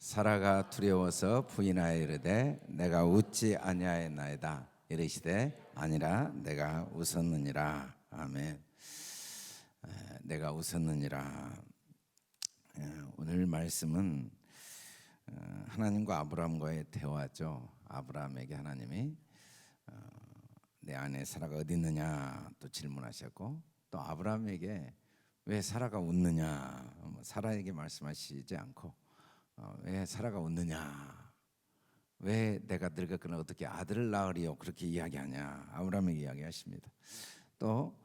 사라가 두려워서 부인하여 이르되 내가 웃지 아니하였나이다. 이르시되 아니라 내가 웃었느니라. 아멘. 내가 웃었느니라. 오늘 말씀은 하나님과 아브라함과의 대화죠. 아브라함에게 하나님이 내 아내 사라가 어디 있느냐 또 질문하셨고, 또 아브라함에게 왜 사라가 웃느냐, 사라에게 말씀하시지 않고 왜 사라가 웃느냐, 왜 내가 늙었거나 어떻게 아들을 낳으리요, 그렇게 이야기하냐 아브라함에게 이야기하십니다. 또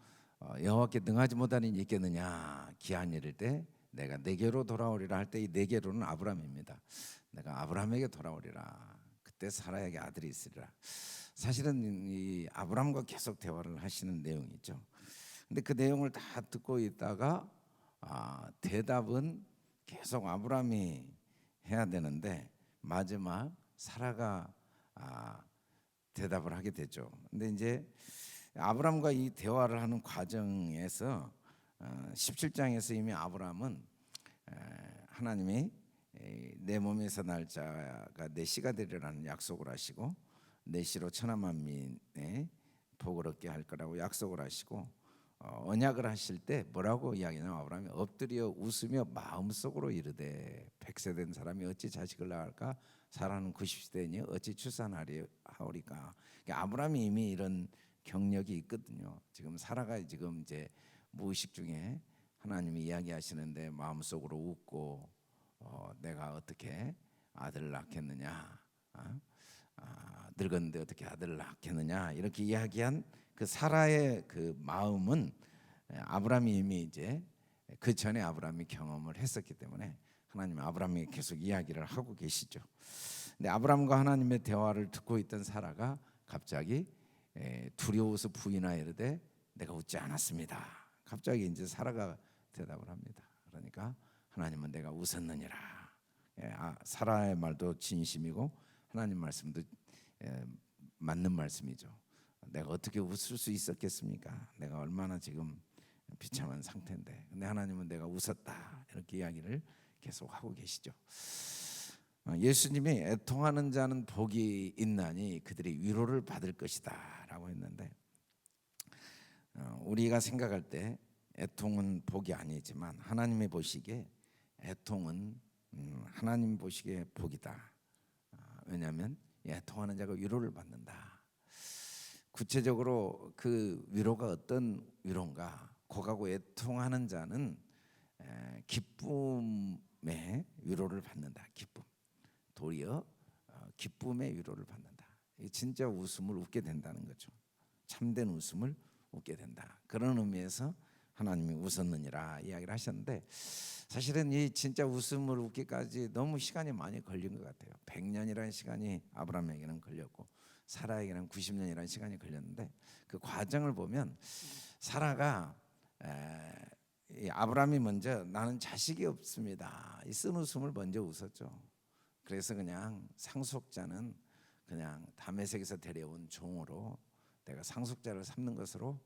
여호와께 능하지 못하는 일이 있겠느냐, 기한 이를 때 내가 내게로 돌아오리라 할 때 이 내게로는 아브라함입니다. 내가 아브라함에게 돌아오리라, 그때 사라에게 아들이 있으리라. 사실은 이 아브라함과 계속 대화를 하시는 내용이죠. 근데 그 내용을 다 듣고 있다가 대답은 계속 아브라함이 해야 되는데 마지막 사라가 대답을 하게 되죠. 근데 이제 아브라함과 이 대화를 하는 과정에서 17장에서 이미 아브라함은 하나님이 내 몸에서 날 자가 내 씨가 되리라는 약속을 하시고 내 씨로 천하 만민의 복을 얻게 할 거라고 약속을 하시고 언약을 하실 때 뭐라고 이야기하냐면, 아브라함이 엎드려 웃으며 마음속으로 이르되 100세 된 사람이 어찌 자식을 낳을까, 사라는 90세되니 어찌 출산하리까. 아브라함이 이미 이런 경력이 있거든요. 지금 사라가 지금 이제 무의식 중에 하나님이 이야기하시는데 마음속으로 웃고 내가 어떻게 아들을 낳겠느냐, 늙었는데 어떻게 아들을 낳겠느냐, 이렇게 이야기한 그 사라의 그 마음은 아브라함이 이미 이제 그 전에 아브라함이 경험을 했었기 때문에 하나님 아브라함이 계속 이야기를 하고 계시죠. 근데 아브라함과 하나님의 대화를 듣고 있던 사라가 갑자기 두려워서 부인하여 이르되 내가 웃지 않았습니다. 갑자기 이제 사라가 대답을 합니다. 그러니까 하나님은 내가 웃었느니라. 사라의 말도 진심이고 하나님 말씀도 맞는 말씀이죠. 내가 어떻게 웃을 수 있었겠습니까? 내가 얼마나 지금 비참한 상태인데. 근데 하나님은 내가 웃었다, 이렇게 이야기를 계속 하고 계시죠. 예수님이 애통하는 자는 복이 있나니 그들이 위로를 받을 것이다 라고 했는데, 우리가 생각할 때 애통은 복이 아니지만 하나님이 보시기에 애통은 하나님 보시기에 복이다. 왜냐하면 애통하는 자가 위로를 받는다. 구체적으로 그 위로가 어떤 위로인가? 고가고 애통하는 자는 기쁨의 위로를 받는다. 기쁨, 도리어 기쁨의 위로를 받는다. 진짜 웃음을 웃게 된다는 거죠. 참된 웃음을 웃게 된다. 그런 의미에서 하나님이 웃었느니라 이야기를 하셨는데, 사실은 이 진짜 웃음을 웃기까지 너무 시간이 많이 걸린 것 같아요. 100년이라는 시간이 아브라함에게는 걸렸고 사라에게는 90년이라는 시간이 걸렸는데, 그 과정을 보면 사라가 아브라함이 먼저 나는 자식이 없습니다, 이 쓴 웃음을 먼저 웃었죠. 그래서 그냥 상속자는 그냥 다메섹에서 데려온 종으로 내가 상속자를 삼는 것으로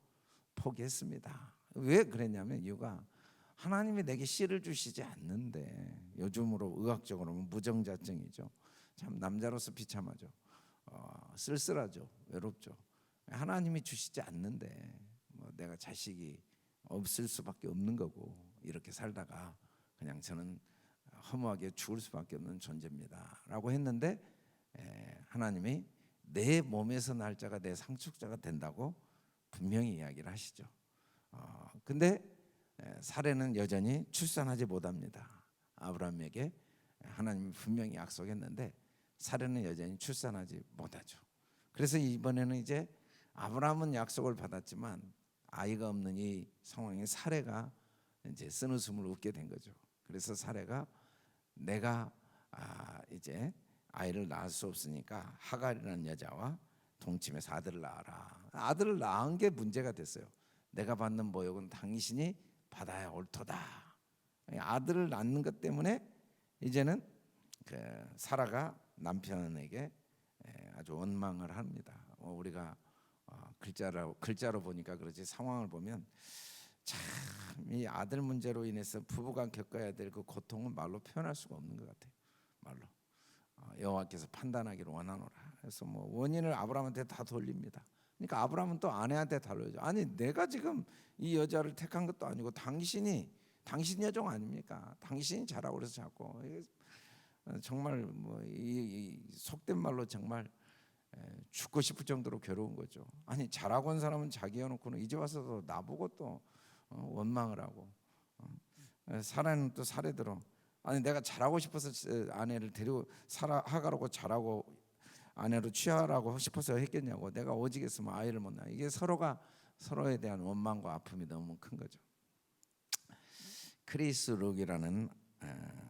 포기했습니다. 왜 그랬냐면 이유가 하나님이 내게 씨를 주시지 않는데, 요즘으로 의학적으로는 무정자증이죠. 참 남자로서 비참하죠. 쓸쓸하죠. 외롭죠. 하나님이 주시지 않는데 내가 자식이 없을 수밖에 없는 거고, 이렇게 살다가 그냥 저는 허무하게 죽을 수밖에 없는 존재입니다 라고 했는데, 하나님이 내 몸에서 날 자가 내 상속자가 된다고 분명히 이야기를 하시죠. 근데 사례는 여전히 출산하지 못합니다. 아브라함에게 하나님이 분명히 약속했는데 사례는 여전히 출산하지 못하죠. 그래서 이번에는 이제 아브라함은 약속을 받았지만 아이가 없는 이 상황에 사례가 이제 쓴웃음을 웃게 된 거죠. 그래서 사례가 내가 이제 아이를 낳을 수 없으니까 하갈이라는 여자와 동침해서 아들을 낳아라. 아들을 낳은 게 문제가 됐어요. 내가 받는 모욕은 당신이 받아야 옳도다. 아들을 낳는 것 때문에 이제는 그 사라가 남편에게 아주 원망을 합니다. 우리가 글자로 보니까 그렇지, 상황을 보면 참 이 아들 문제로 인해서 부부가 겪어야 될 그 고통은 말로 표현할 수가 없는 것 같아요. 말로 여호와께서 판단하기를 원하노라. 그래서 뭐 원인을 아브라함한테 다 돌립니다. 그러니까 아브라함은 또 아내한테 달려죠. 아니 내가 지금 이 여자를 택한 것도 아니고 당신 여종 아닙니까? 당신이 잘하고 그래서 자꾸 정말 뭐 이 속된 말로 정말 죽고 싶을 정도로 괴로운 거죠. 아니 잘하고 온 사람은 자기 해놓고는 이제 와서도 나보고 또 원망을 하고 사라는 또 사례대로 아니 내가 잘하고 싶어서 아내를 데리고 하가라고 잘하고 아내로 취하라고 싶어서 했겠냐고. 내가 오직했으면 아이를 못 낳아. 이게 서로가 서로에 대한 원망과 아픔이 너무 큰 거죠. 크리스 룩이라는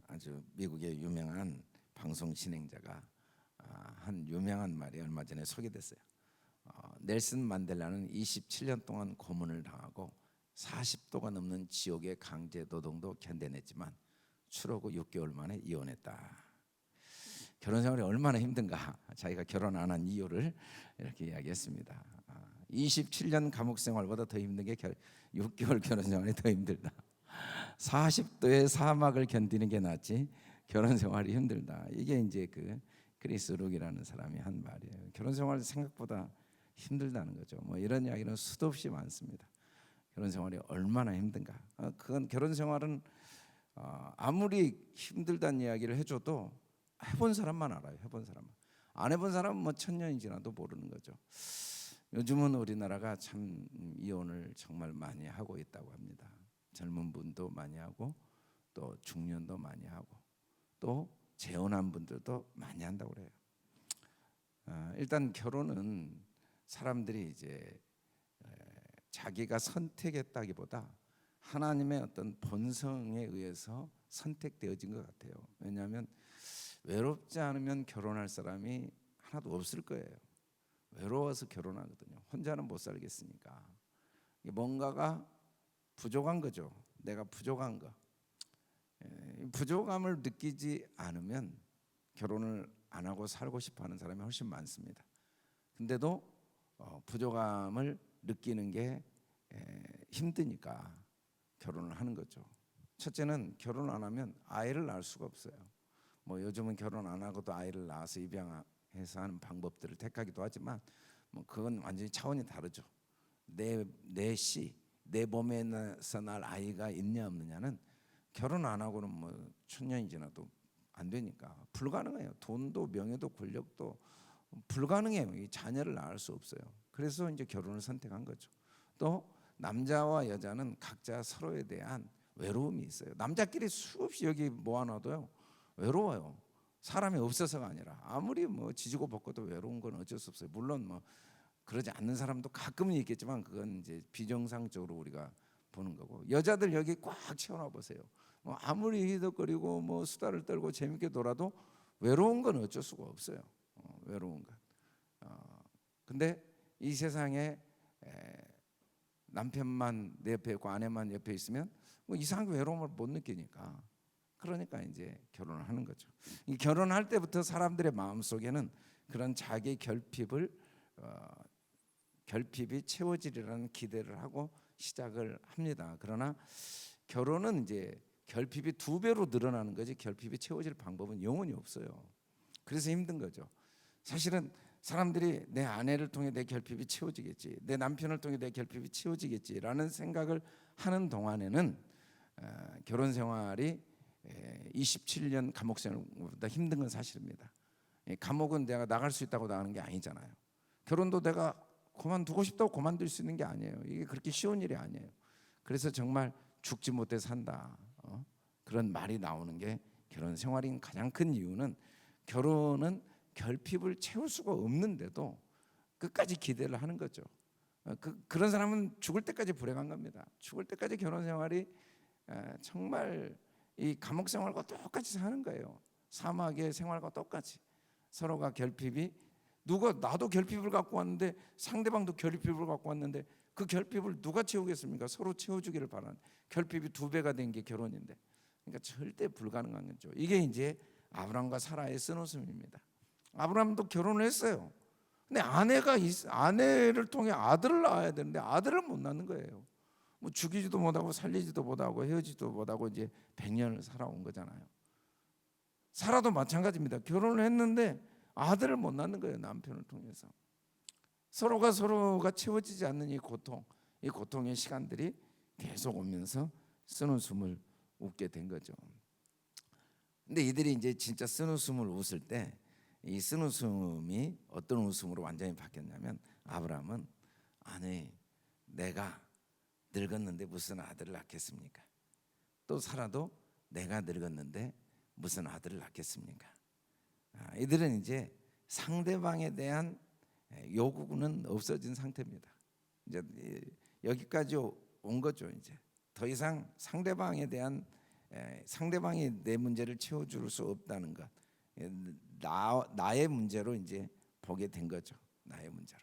아주 미국의 유명한 방송 진행자가 한 유명한 말이 얼마 전에 소개됐어요. 넬슨 만델라는 27년 동안 고문을 당하고 40도가 넘는 지옥의 강제 노동도 견뎌냈지만 출업 후 6개월 만에 이혼했다. 결혼 생활이 얼마나 힘든가. 자기가 결혼 안 한 이유를 이렇게 이야기했습니다. 27년 감옥 생활보다 더 힘든 게 6개월 결혼 생활이 더 힘들다. 40도의 사막을 견디는 게 낫지 결혼 생활이 힘들다. 이게 이제 그 크리스 룩이라는 사람이 한 말이에요. 결혼 생활이 생각보다 힘들다는 거죠. 뭐 이런 이야기는 수도 없이 많습니다. 결혼 생활이 얼마나 힘든가. 그건 결혼 생활은 아무리 힘들다는 이야기를 해줘도 해본 사람만 알아요. 해본 사람만. 안 해본 사람은 뭐 천년이 지나도 모르는 거죠. 요즘은 우리나라가 참 이혼을 정말 많이 하고 있다고 합니다. 젊은 분도 많이 하고 또 중년도 많이 하고 또 재혼한 분들도 많이 한다고 그래요. 일단 결혼은 사람들이 이제 자기가 선택했다기보다 하나님의 어떤 본성에 의해서 선택되어진 것 같아요. 왜냐하면 외롭지 않으면 결혼할 사람이 하나도 없을 거예요. 외로워서 결혼하거든요. 혼자는 못 살겠으니까. 뭔가가 부족한 거죠. 내가 부족한 거. 부족함을 느끼지 않으면 결혼을 안 하고 살고 싶어하는 사람이 훨씬 많습니다. 근데도 부족함을 느끼는 게 힘드니까 결혼을 하는 거죠. 첫째는 결혼 안 하면 아이를 낳을 수가 없어요. 뭐 요즘은 결혼 안 하고도 아이를 낳아서 입양해서 하는 방법들을 택하기도 하지만 뭐 그건 완전히 차원이 다르죠. 내 몸에서 날 아이가 있냐 없느냐는 결혼 안 하고는 뭐 천년이 지나도 안 되니까 불가능해요. 돈도 명예도 권력도 불가능해요. 이 자녀를 낳을 수 없어요. 그래서 이제 결혼을 선택한 거죠. 또 남자와 여자는 각자 서로에 대한 외로움이 있어요. 남자끼리 수없이 여기 모아놔도요 외로워요. 사람이 없어서가 아니라 아무리 뭐 지지고 볶고도 외로운 건 어쩔 수 없어요. 물론 뭐 그러지 않는 사람도 가끔은 있겠지만 그건 이제 비정상적으로 우리가 보는 거고. 여자들 여기 꽉 채워놔 보세요. 뭐 아무리 희덕거리고 뭐 수다를 떨고 재밌게 놀아도 외로운 건 어쩔 수가 없어요. 외로운 건. 근데 이 세상에 남편만 내 옆에 있고 아내만 옆에 있으면 뭐 이상하게 외로움을 못 느끼니까 그러니까 이제 결혼을 하는 거죠. 이 결혼할 때부터 사람들의 마음 속에는 그런 자기 결핍이 채워지리라는 기대를 하고 시작을 합니다. 그러나 결혼은 이제 결핍이 2배로 늘어나는 거지 결핍이 채워질 방법은 영원히 없어요. 그래서 힘든 거죠. 사실은 사람들이 내 아내를 통해 내 결핍이 채워지겠지, 내 남편을 통해 내 결핍이 채워지겠지라는 생각을 하는 동안에는 결혼 생활이 27년 감옥 생활보다 힘든 건 사실입니다. 감옥은 내가 나갈 수 있다고 나가는 게 아니잖아요. 결혼도 내가 그만두고 싶다고 그만둘 수 있는 게 아니에요. 이게 그렇게 쉬운 일이 아니에요. 그래서 정말 죽지 못해 산다 그런 말이 나오는 게 결혼 생활인 가장 큰 이유는 결혼은 결핍을 채울 수가 없는데도 끝까지 기대를 하는 거죠. 그런 사람은 죽을 때까지 불행한 겁니다. 죽을 때까지 결혼 생활이 정말 이 감옥 생활과 똑같이 사는 거예요. 사막의 생활과 똑같이 서로가 결핍이 나도 결핍을 갖고 왔는데 상대방도 결핍을 갖고 왔는데 그 결핍을 누가 채우겠습니까? 서로 채워주기를 바라는 결핍이 2배가 된 게 결혼인데 그러니까 절대 불가능한 거죠. 이게 이제 아브라함과 사라의 쓴웃음입니다. 아브라함도 결혼을 했어요. 근데 아내를 통해 아들을 낳아야 되는데 아들을 못 낳는 거예요. 뭐 죽이지도 못하고 살리지도 못하고 헤어지지도 못하고 이제 100년을 살아온 거잖아요. 사라도 마찬가지입니다. 결혼을 했는데 아들을 못 낳는 거예요. 남편을 통해서. 서로가 채워지지 않는 이 고통의 시간들이 계속 오면서 쓰는 숨을 웃게 된 거죠. 근데 이들이 이제 진짜 쓰는 숨을 웃을 때 이 쓰는 숨이 어떤 웃음으로 완전히 바뀌었냐면, 아브라함은 아니 내가 늙었는데 무슨 아들을 낳겠습니까? 또 사라도 내가 늙었는데 무슨 아들을 낳겠습니까? 이들은 이제 상대방에 대한 요구는 없어진 상태입니다. 이제 여기까지 온 거죠. 이제 더 이상 상대방에 대한 상대방이 내 문제를 채워줄 수 없다는 것, 나의 문제로 이제 보게 된 거죠. 나의 문제로.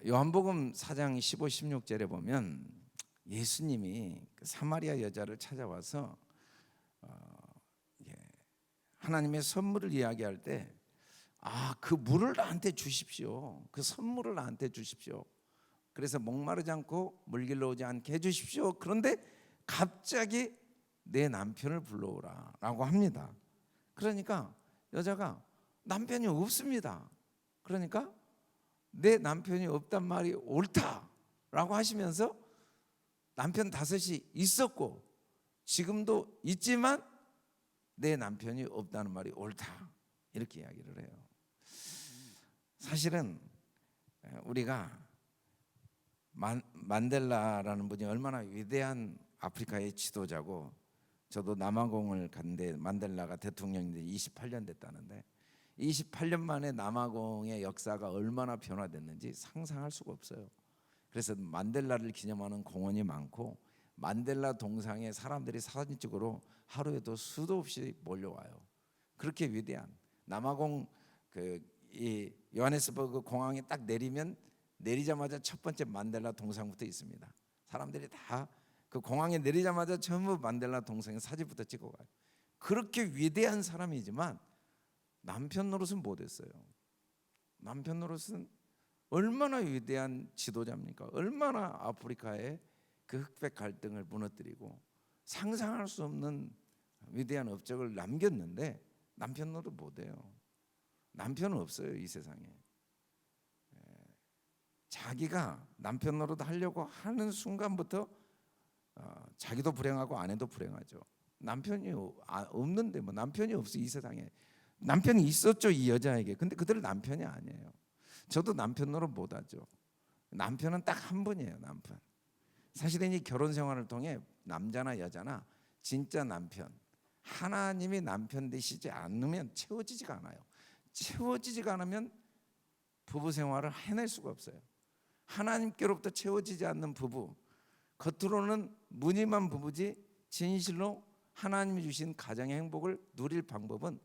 요한복음 4장 15, 16절에 보면 예수님이 사마리아 여자를 찾아와서 하나님의 선물을 이야기할 때, 그 물을 나한테 주십시오. 그 선물을 나한테 주십시오. 그래서 목마르지 않고 물길로 오지 않게 해주십시오. 그런데 갑자기 내 남편을 불러오라라고 합니다. 그러니까 여자가 남편이 없습니다. 그러니까 내 남편이 없단 말이 옳다라고 하시면서 남편 5이 있었고 지금도 있지만 내 남편이 없다는 말이 옳다, 이렇게 이야기를 해요. 사실은 우리가 만델라라는 분이 얼마나 위대한 아프리카의 지도자고, 저도 남아공을 갔는데 만델라가 대통령이 28년 됐다는데 28년 만에 남아공의 역사가 얼마나 변화됐는지 상상할 수가 없어요. 그래서 만델라를 기념하는 공원이 많고 만델라 동상에 사람들이 사진 찍으러 하루에도 수도 없이 몰려와요. 그렇게 위대한 남아공 이 요하네스버그 공항에 딱 내리자마자 첫 번째 만델라 동상부터 있습니다. 사람들이 다 그 공항에 내리자마자 전부 만델라 동상에 사진부터 찍어 가요. 그렇게 위대한 사람이지만 남편 노릇은 못했어요. 남편 노릇은 얼마나 위대한 지도자입니까? 얼마나 아프리카의 그 흑백 갈등을 무너뜨리고 상상할 수 없는 위대한 업적을 남겼는데 남편 노릇 못해요. 남편은 없어요, 이 세상에. 자기가 남편 노릇 하려고 하는 순간부터 자기도 불행하고 아내도 불행하죠. 남편이 없는데 뭐 남편이 없어, 이 세상에. 남편이 있었죠, 이 여자에게. 근데 그들은 남편이 아니에요. 저도 남편 노릇 못하죠. 남편은 딱 한 분이에요, 남편. 사실은 이 결혼 생활을 통해 남자나 여자나 진짜 남편, 하나님이 남편 되시지 않으면 채워지지가 않아요. 채워지지가 않으면 부부 생활을 해낼 수가 없어요. 하나님께로부터 채워지지 않는 부부, 겉으로는 무늬만 부부지 진실로 하나님이 주신 가정의 행복을 누릴 방법은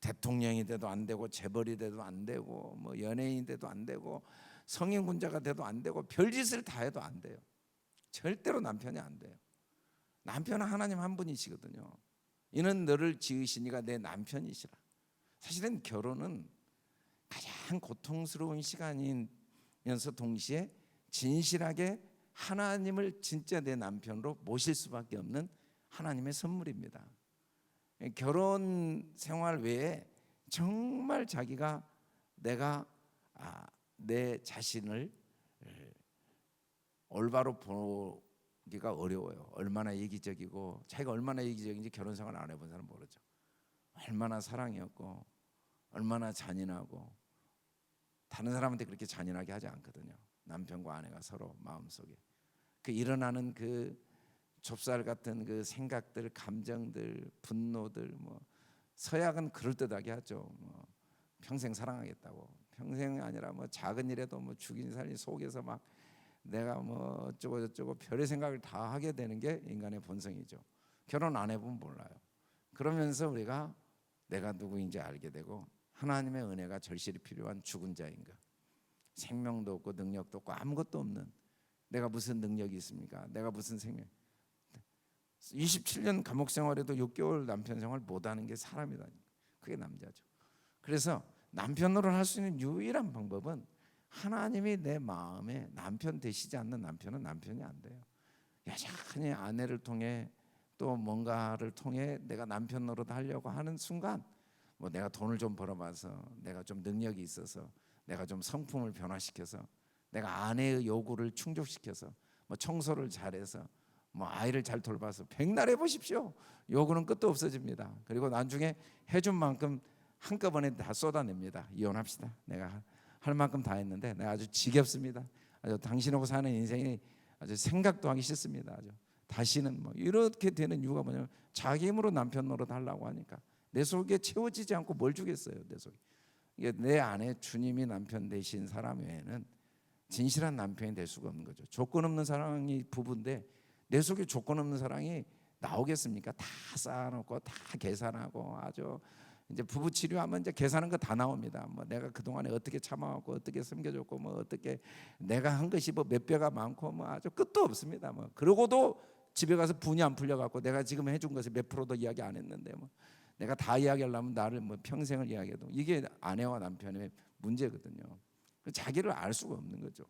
대통령이 돼도 안 되고 재벌이 돼도 안 되고 뭐 연예인이 돼도 안 되고 성인군자가 돼도 안 되고 별짓을 다 해도 안 돼요. 절대로 남편이 안 돼요. 남편은 하나님 한 분이시거든요. 이는 너를 지으시니가 내 남편이시라. 사실은 결혼은 가장 고통스러운 시간이면서 동시에 진실하게 하나님을 진짜 내 남편으로 모실 수밖에 없는 하나님의 선물입니다. 결혼 생활 외에 정말 자기가 내가 내 자신을 올바로 보기가 어려워요. 얼마나 이기적이고, 자기가 얼마나 이기적인지 결혼 생활 안 해본 사람 모르죠. 얼마나 사랑이었고 얼마나 잔인하고, 다른 사람한테 그렇게 잔인하게 하지 않거든요. 남편과 아내가 서로 마음속에 그 일어나는 그 좁쌀 같은 그 생각들, 감정들, 분노들, 뭐 서약은 그럴듯하게 하죠. 뭐 평생 사랑하겠다고, 평생 아니라 뭐 작은 일에도 뭐 죽인 살인 속에서 막 내가 뭐 어쩌고 저쩌고 별의 생각을 다 하게 되는 게 인간의 본성이죠. 결혼 안 해보면 몰라요. 그러면서 우리가 내가 누구인지 알게 되고, 하나님의 은혜가 절실히 필요한 죽은 자인 것, 생명도 없고 능력도 없고 아무것도 없는 내가 무슨 능력이 있습니까? 내가 무슨 생명. 27년 감옥 생활에도 6개월 남편 생활 못하는 게 사람이다. 그게 남자죠. 그래서 남편으로 할 수 있는 유일한 방법은 하나님이 내 마음에 남편 되시지 않는 남편은 남편이 안 돼요. 여전히 아내를 통해 또 뭔가를 통해 내가 남편 노릇 하려고 하는 순간 뭐 내가 돈을 좀 벌어봐서 내가 좀 능력이 있어서 내가 좀 성품을 변화시켜서 내가 아내의 요구를 충족시켜서 뭐 청소를 잘해서 뭐 아이를 잘 돌봐서 백날 해보십시오. 요구는 끝도 없어집니다. 그리고 나중에 해준 만큼 한꺼번에 다 쏟아냅니다. 이혼합시다. 내가 할 만큼 다 했는데 내가 아주 지겹습니다. 아주 당신하고 사는 인생이 아주 생각도 하기 싫습니다. 아주 다시는 뭐 이렇게 되는 이유가 뭐냐면 자기 힘으로 남편 노릇 하려고 하니까 내 속에 채워지지 않고 뭘 주겠어요. 내 속에 이게 내 안에 주님이 남편 되신 사람 외에는 진실한 남편이 될 수가 없는 거죠. 조건 없는 사랑이 부부인데 내 속에 조건 없는 사랑이 나오겠습니까? 다 쌓아놓고 다 계산하고 아주 이제 부부 치료하면 이제 계산한 거 다 나옵니다. 뭐 내가 그 동안에 어떻게 참아왔고 어떻게 섬겨줬고 뭐 어떻게 내가 한 것이 뭐 몇 배가 많고 뭐 아주 끝도 없습니다. 뭐 그러고도 집에 가서 분이 안 풀려갖고 내가 지금 해준 것을 몇 프로도 이야기 안 했는데 뭐 내가 다 이야기하려면 나를 뭐 평생을 이야기해도 이게 아내와 남편의 문제거든요. 자기를 알 수가 없는 거죠.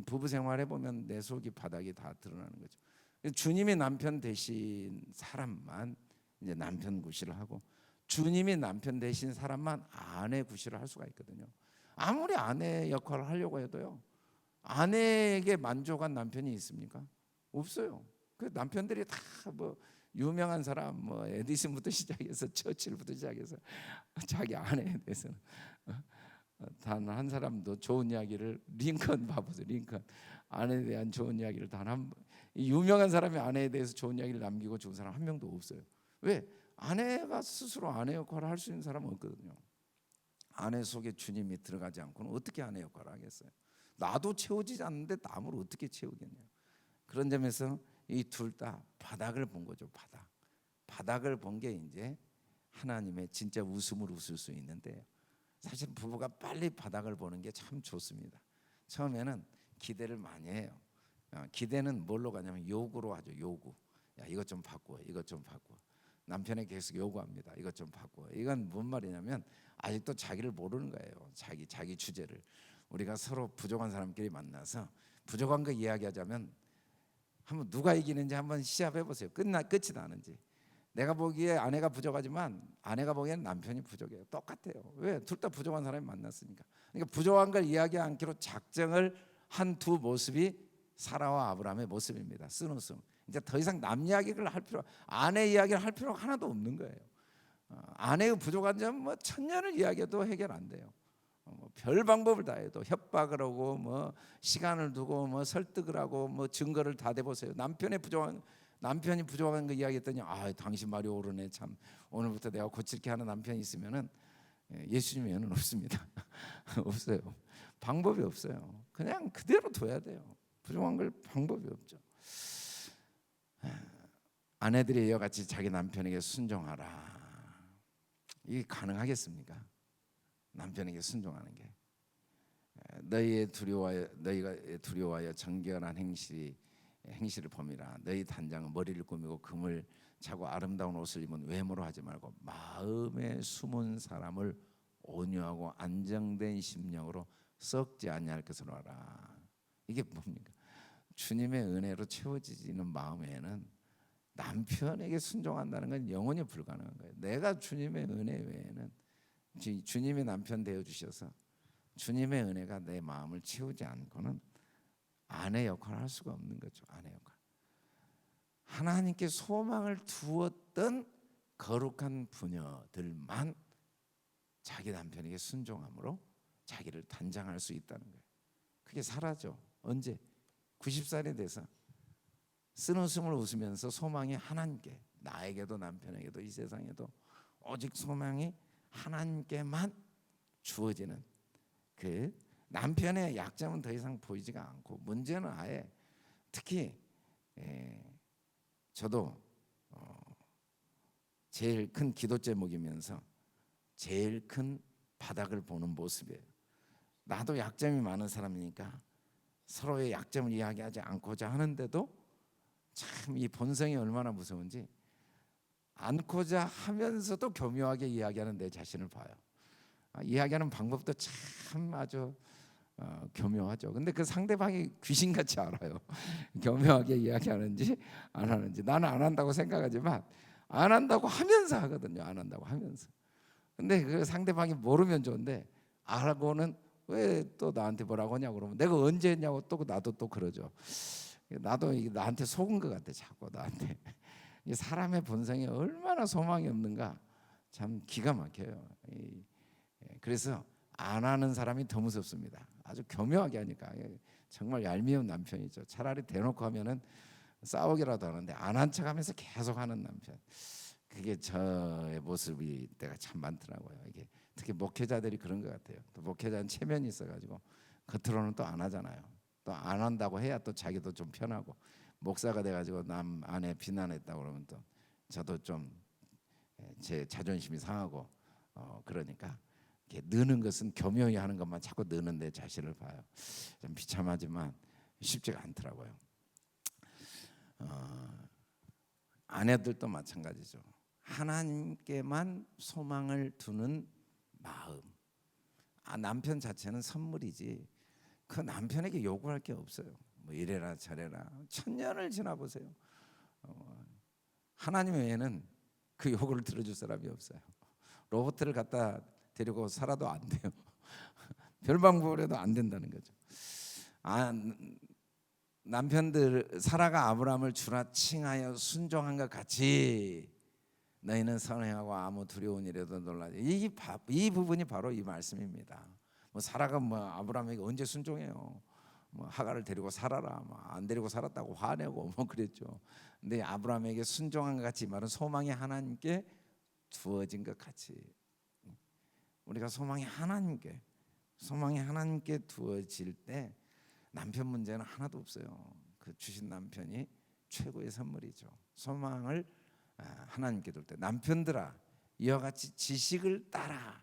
부부 생활해 보면 내 속이 바닥이 다 드러나는 거죠. 주님이 남편 되신 사람만 이제 남편 구실을 하고 주님이 남편 되신 사람만 아내 구실을 할 수가 있거든요. 아무리 아내 역할을 하려고 해도요. 아내에게 만족한 남편이 있습니까? 없어요. 그 남편들이 다 뭐 유명한 사람 뭐 에디슨부터 시작해서 처칠부터 시작해서 자기 아내에 대해서는 단 한 사람도 좋은 이야기를 링컨 봐보세요. 링컨 아내에 대한 좋은 이야기를 단 한 유명한 사람이 아내에 대해서 좋은 이야기를 남기고 좋은 사람 한 명도 없어요. 왜? 아내가 스스로 아내 역할을 할 수 있는 사람은 없거든요. 아내 속에 주님이 들어가지 않고는 어떻게 아내 역할을 하겠어요? 나도 채워지지 않는데 남을 어떻게 채우겠냐요. 그런 점에서 이 둘 다 바닥을 본 거죠. 바닥을 본 게 이제 하나님의 진짜 웃음을 웃을 수 있는데 사실 부부가 빨리 바닥을 보는 게 참 좋습니다. 처음에는 기대를 많이 해요. 기대는 뭘로 가냐면 요구로 하죠. 요구. 야 이것 좀 바꾸어. 이것 좀 바꾸어. 남편에게 계속 요구합니다. 이것 좀 바꾸어. 이건 뭔 말이냐면 아직도 자기를 모르는 거예요. 자기 주제를. 우리가 서로 부족한 사람끼리 만나서 부족한 거 이야기하자면 한번 누가 이기는지 한번 시합해 보세요. 끝이 나는지. 내가 보기에 아내가 부족하지만 아내가 보기에는 남편이 부족해요. 똑같아요. 왜? 둘 다 부족한 사람이 만났으니까. 그러니까 부족한 걸 이야기 않기로 작정을 한 두 모습이 사라와 아브라함의 모습입니다. 쓴웃음. 이제 더 이상 남 이야기를 할 필요, 아내 이야기를 할 필요가 하나도 없는 거예요. 아내의 부족한 점 뭐 천년을 이야기해도 해결 안 돼요. 별 방법을 다 해도 협박을 하고 뭐 시간을 두고 뭐 설득을 하고 뭐 증거를 다 대보세요. 남편이 부족한 거 이야기했더니 당신 말이 옳으네. 참 오늘부터 내가 고칠 게 하는 남편이 있으면은 예수님의 연은 없습니다. 없어요. 방법이 없어요. 그냥 그대로 둬야 돼요. 부족한 걸 방법이 없죠. 아내들이 이와 같이 자기 남편에게 순종하라. 이게 가능하겠습니까? 남편에게 순종하는 게 너희가 두려워하여 정결한 행실을 범이라. 너희 단장은 머리를 꾸미고 금을 차고 아름다운 옷을 입은 외모로 하지 말고 마음에 숨은 사람을 온유하고 안정된 심령으로 썩지 아니할 것으로 하라. 이게 뭡니까? 주님의 은혜로 채워지는 마음에는 남편에게 순종한다는 건 영원히 불가능한 거예요. 내가 주님의 은혜 외에는 주님이 남편 되어주셔서 주님의 은혜가 내 마음을 채우지 않고는 아내 역할을 할 수가 없는 거죠. 아내 역할. 하나님께 소망을 두었던 거룩한 부녀들만 자기 남편에게 순종함으로 자기를 단장할 수 있다는 거예요. 그게 사라져. 언제? 90살이 돼서 쓴웃음을 웃으면서 소망이 하나님께, 나에게도 남편에게도 이 세상에도 오직 소망이 하나님께만 주어지는 그 남편의 약점은 더 이상 보이지가 않고 문제는 아예 특히 저도 제일 큰 기도 제목이면서 제일 큰 바닥을 보는 모습이에요. 나도 약점이 많은 사람이니까 서로의 약점을 이야기하지 않고자 하는데도 참 이 본성이 얼마나 무서운지 않고자 하면서도 교묘하게 이야기하는 내 자신을 봐요. 이야기하는 방법도 참 아주 교묘하죠. 근데 그 상대방이 귀신같이 알아요. 교묘하게 이야기하는지 안 하는지. 나는 안 한다고 생각하지만 안 한다고 하면서 하거든요. 안 한다고 하면서. 근데 그 상대방이 모르면 좋은데 알고는 왜 또 나한테 뭐라고 하냐고 그러면 내가 언제 했냐고 또 나도 또 그러죠. 나도 나한테 속은 것 같아. 자꾸 나한테. 사람의 본성이 얼마나 소망이 없는가 참 기가 막혀요. 그래서 안 하는 사람이 더 무섭습니다. 아주 교묘하게 하니까 정말 얄미운 남편이죠. 차라리 대놓고 하면은 싸우기라도 하는데 안 한 척하면서 계속 하는 남편. 그게 저의 모습이 때가 참 많더라고요. 이게 특히 목회자들이 그런 것 같아요. 또 목회자는 체면이 있어가지고 겉으로는 또 안 하잖아요. 또 안 한다고 해야 또 자기도 좀 편하고 목사가 돼가지고 남 아내 비난했다고 그러면 또 저도 좀 제 자존심이 상하고 그러니까 느는 것은 교묘히 하는 것만 자꾸 느는 내 자신을 봐요. 좀 비참하지만 쉽지가 않더라고요. 아내들도 마찬가지죠. 하나님께만 소망을 두는 마음. 남편 자체는 선물이지 그 남편에게 요구할 게 없어요. 뭐 이래라 저래라. 1000년을 지나보세요. 하나님 외에는 그 요구를 들어줄 사람이 없어요. 로봇을 갖다 데리고 살아도 안 돼요. 별 방법을 해도 안 된다는 거죠. 남편들 사라가 아브라함을 주라 칭하여 순종한 것 같이 너희는 선행하고 아무 두려운 일에도 놀라지. 이 부분이 바로 이 말씀입니다. 뭐 사라가 뭐 아브라함에게 언제 순종해요? 뭐 하가를 데리고 살아라, 뭐 안 데리고 살았다고 화내고 뭐 그랬죠. 근데 아브라함에게 순종한 것 같이 말은 소망이 하나님께 두어진 것 같이 우리가 소망이 하나님께 두어질 때 남편 문제는 하나도 없어요. 그 주신 남편이 최고의 선물이죠. 소망을 하나님께 둘 때 남편들아 이와 같이 지식을 따라.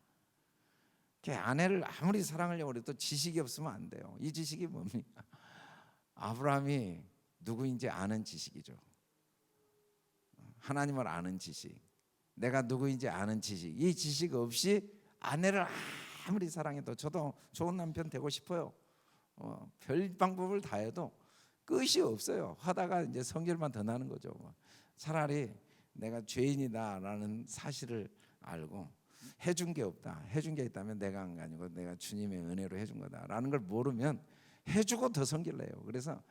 아내를 아무리 사랑하려고 해도 지식이 없으면 안 돼요. 이 지식이 뭡니까? 아브라함이 누구인지 아는 지식이죠. 하나님을 아는 지식, 내가 누구인지 아는 지식. 이 지식 없이 아내를 아무리 사랑해도 저도 좋은 남편 되고 싶어요. 별 방법을 다 해도 끝이 없어요. 하다가 이제 성질만 더 나는 거죠. 차라리 내가 죄인이다라는 사실을 알고 해준 게 없다. 해준 게 있다면 내가 한 게 아니고 내가 주님의 은혜로 해준 거다라는 걸 모르면 해주고 더 성질 내요. 그래서